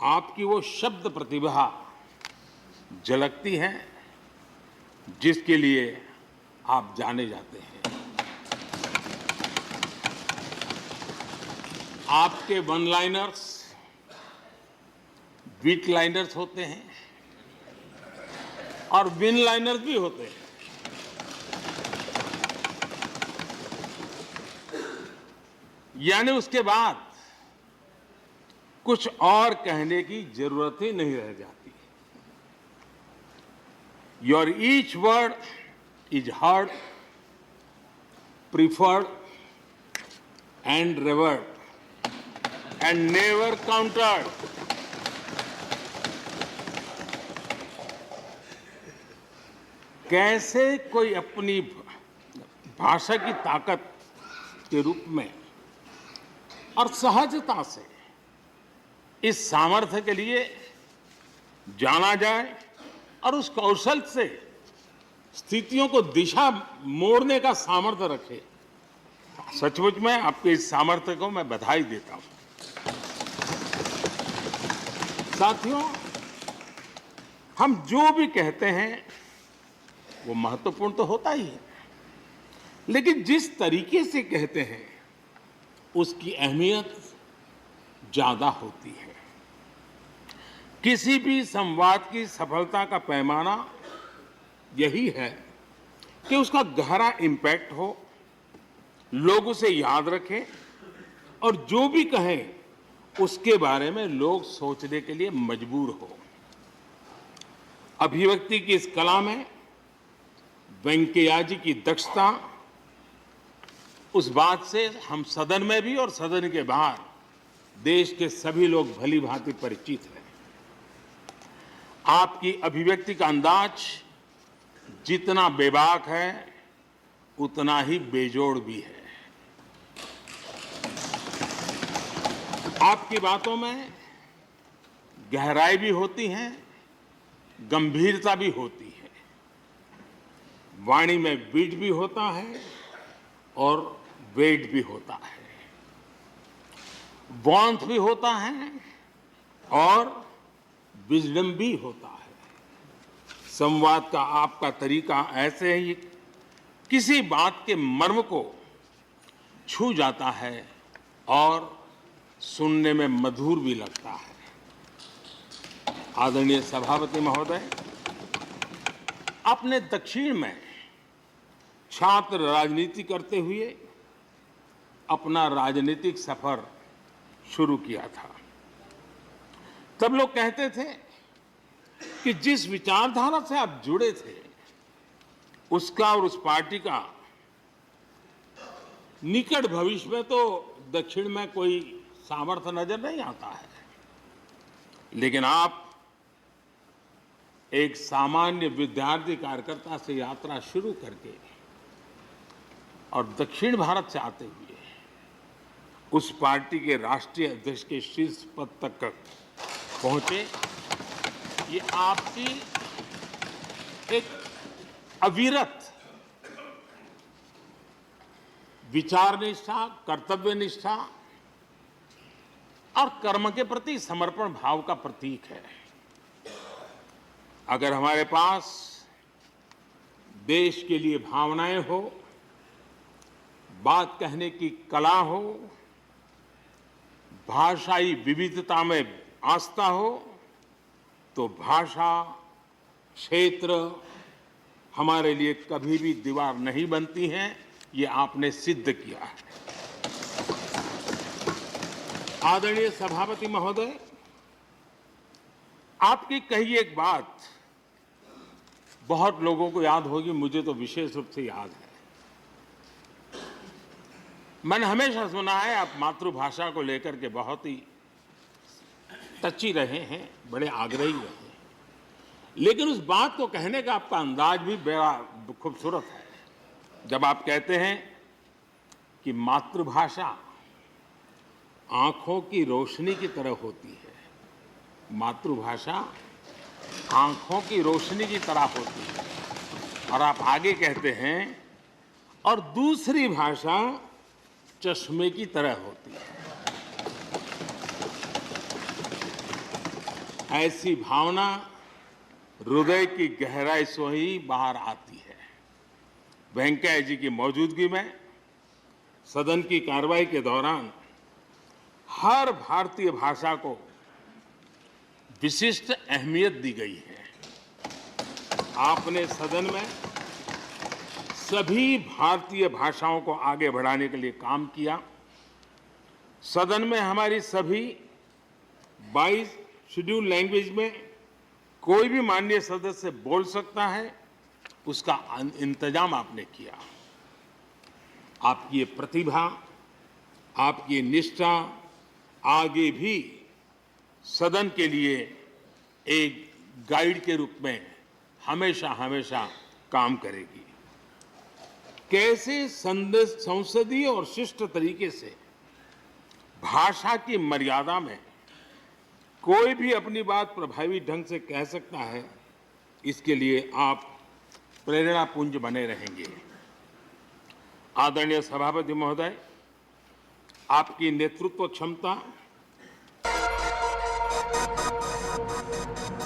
आपकी वो शब्द प्रतिभा झलकती है जिसके लिए आप जाने जाते हैं। आपके वन लाइनर्स बीट लाइनर्स होते हैं और विन लाइनर्स भी होते हैं। यानी उसके बाद कुछ और कहने की जरूरत ही नहीं रह जाती। Your each word is heard, preferred and revered and never countered. कैसे कोई अपनी भाषा की ताकत के रूप में और सहजता से इस सामर्थ्य के लिए जाना जाए और उस कौशल से स्थितियों को दिशा मोड़ने का सामर्थ्य रखे। सचमुच में आपके इस सामर्थ्य को मैं बधाई देता हूं। साथियों, हम जो भी कहते हैं वो महत्वपूर्ण तो होता ही है, लेकिन जिस तरीके से कहते हैं उसकी अहमियत ज्यादा होती है। किसी भी संवाद की सफलता का पैमाना यही है कि उसका गहरा इम्पैक्ट हो, लोग उसे याद रखें और जो भी कहें उसके बारे में लोग सोचने के लिए मजबूर हो। अभिव्यक्ति की इस कला में वेंकैया जी की दक्षता, उस बात से हम सदन में भी और सदन के बाहर देश के सभी लोग भली भांति परिचित हैं। आपकी अभिव्यक्ति का अंदाज जितना बेबाक है उतना ही बेजोड़ भी है। आपकी बातों में गहराई भी होती है, गंभीरता भी होती है, वाणी में बीट भी होता है और वेट भी होता है, वार्मथ भी होता है और विजडम भी होता है। संवाद का आपका तरीका ऐसे ही किसी बात के मर्म को छू जाता है और सुनने में मधुर भी लगता है। आदरणीय सभापति महोदय, आपने दक्षिण में छात्र राजनीति करते हुए अपना राजनीतिक सफर शुरू किया था। तब लोग कहते थे कि जिस विचारधारा से आप जुड़े थे उसका और उस पार्टी का निकट भविष्य में तो दक्षिण में कोई सामर्थ्य नजर नहीं आता है, लेकिन आप एक सामान्य विद्यार्थी कार्यकर्ता से यात्रा शुरू करके और दक्षिण भारत से आते हुए उस पार्टी के राष्ट्रीय अध्यक्ष के शीर्ष पद तक पहुंचे। ये आपकी एक अविरत विचार निष्ठा, कर्तव्य निष्ठा और कर्म के प्रति समर्पण भाव का प्रतीक है। अगर हमारे पास देश के लिए भावनाएं हो, बात कहने की कला हो, भाषाई विविधता में आस्था हो, तो भाषा क्षेत्र हमारे लिए कभी भी दीवार नहीं बनती हैं। ये आपने सिद्ध किया है। आदरणीय सभापति महोदय, आपकी कही एक बात बहुत लोगों को याद होगी, मुझे तो विशेष रूप से याद है। मैंने हमेशा सुना है आप मातृभाषा को लेकर के बहुत ही टची रहे हैं, बड़े आग्रही रहे हैं, लेकिन उस बात को कहने का आपका अंदाज भी बड़ा खूबसूरत है। जब आप कहते हैं कि मातृभाषा आंखों की रोशनी की तरह होती है, मातृभाषा आंखों की रोशनी की तरह होती है, और आप आगे कहते हैं और दूसरी भाषा चश्मे की तरह होती है। ऐसी भावना हृदय की गहराई से ही बाहर आती है। वेंकैया जी की मौजूदगी में सदन की कार्रवाई के दौरान हर भारतीय भाषा को विशिष्ट अहमियत दी गई है। आपने सदन में सभी भारतीय भाषाओं को आगे बढ़ाने के लिए काम किया। सदन में हमारी सभी 22 शेड्यूल लैंग्वेज में कोई भी माननीय सदस्य बोल सकता है, उसका इंतजाम आपने किया। आपकी ये प्रतिभा, आपकी निष्ठा आगे भी सदन के लिए एक गाइड के रूप में हमेशा हमेशा काम करेगी। कैसे संसदीय और शिष्ट तरीके से भाषा की मर्यादा में कोई भी अपनी बात प्रभावी ढंग से कह सकता है, इसके लिए आप प्रेरणापुंज बने रहेंगे। आदरणीय सभापति महोदय, आपकी नेतृत्व क्षमता